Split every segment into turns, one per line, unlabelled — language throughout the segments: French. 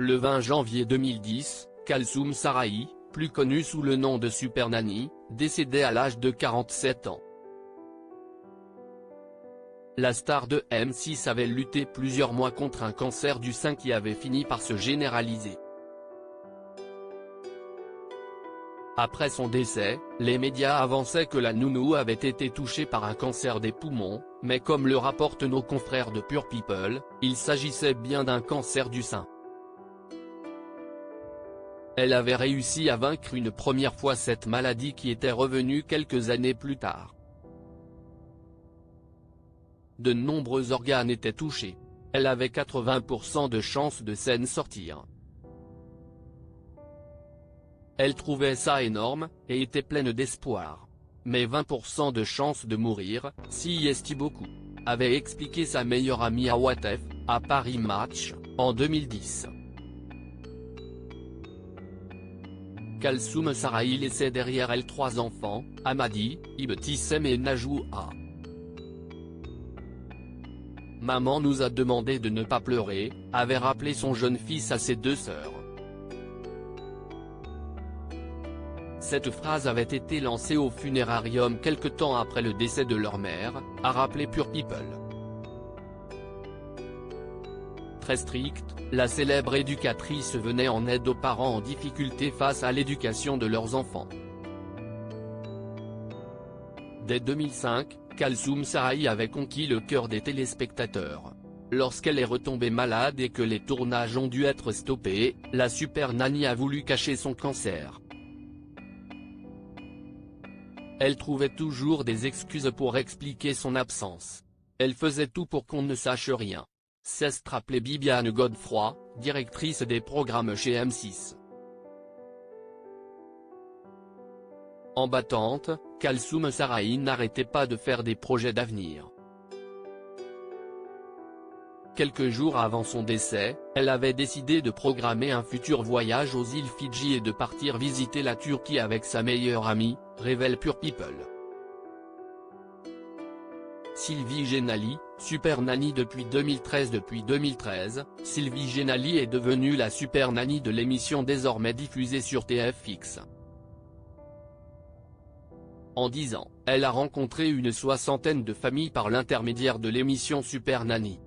Le 20 janvier 2010, Kalsoum Sarraï, plus connue sous le nom de Super Nanny, décédait à l'âge de 47 ans. La star de M6 avait lutté plusieurs mois contre un cancer du sein qui avait fini par se généraliser. Après son décès, les médias avançaient que la nounou avait été touchée par un cancer des poumons, mais comme le rapportent nos confrères de Pure People, il s'agissait bien d'un cancer du sein. Elle avait réussi à vaincre une première fois cette maladie qui était revenue quelques années plus tard. De nombreux organes étaient touchés. Elle avait 80% de chances de s'en sortir. Elle trouvait ça énorme, et était pleine d'espoir. Mais 20% de chances de mourir, si est beaucoup, avait expliqué sa meilleure amie à Watef, à Paris Match, en 2010. Kalsoum Sarraï laissait derrière elle 3 enfants, Amadi, Ibtissem et Najoua. Maman nous a demandé de ne pas pleurer, avait rappelé son jeune fils à ses 2 sœurs. Cette phrase avait été lancée au funérarium quelque temps après le décès de leur mère, a rappelé Pure People. Très stricte, la célèbre éducatrice venait en aide aux parents en difficulté face à l'éducation de leurs enfants. Dès 2005, Kalsoum Sarraï avait conquis le cœur des téléspectateurs. Lorsqu'elle est retombée malade et que les tournages ont dû être stoppés, la Super Nanny a voulu cacher son cancer. Elle trouvait toujours des excuses pour expliquer son absence. Elle faisait tout pour qu'on ne sache rien. C'est rappelé Bibiane Godefroy, directrice des programmes chez M6. En battante, Kalsoum Sarraï n'arrêtait pas de faire des projets d'avenir. Quelques jours avant son décès, elle avait décidé de programmer un futur voyage aux îles Fidji et de partir visiter la Turquie avec sa meilleure amie, révèle Pure People. Sylvie Genali, Super Nanny depuis 2013. Depuis 2013, Sylvie Genali est devenue la Super Nanny de l'émission désormais diffusée sur TFX. En 10 ans, elle a rencontré une 60aine de familles par l'intermédiaire de l'émission Super Nanny.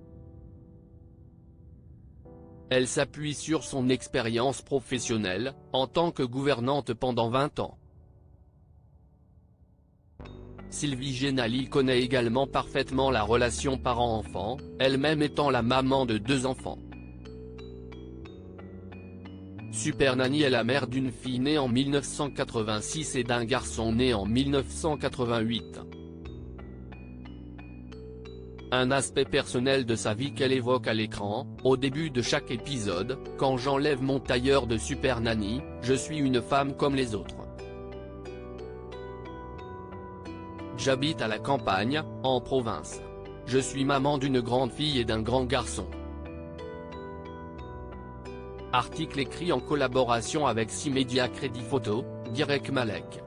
Elle s'appuie sur son expérience professionnelle, en tant que gouvernante pendant 20 ans. Sylvie Genali connaît également parfaitement la relation parent-enfant, elle-même étant la maman de 2 enfants. Super Nanny est la mère d'une fille née en 1986 et d'un garçon né en 1988. Un aspect personnel de sa vie qu'elle évoque à l'écran, au début de chaque épisode: quand j'enlève mon tailleur de Super Nanny, je suis une femme comme les autres. J'habite à la campagne, en province. Je suis maman d'une grande fille et d'un grand garçon. Article écrit en collaboration avec 6 Médias Crédit Photo, Direct Malek.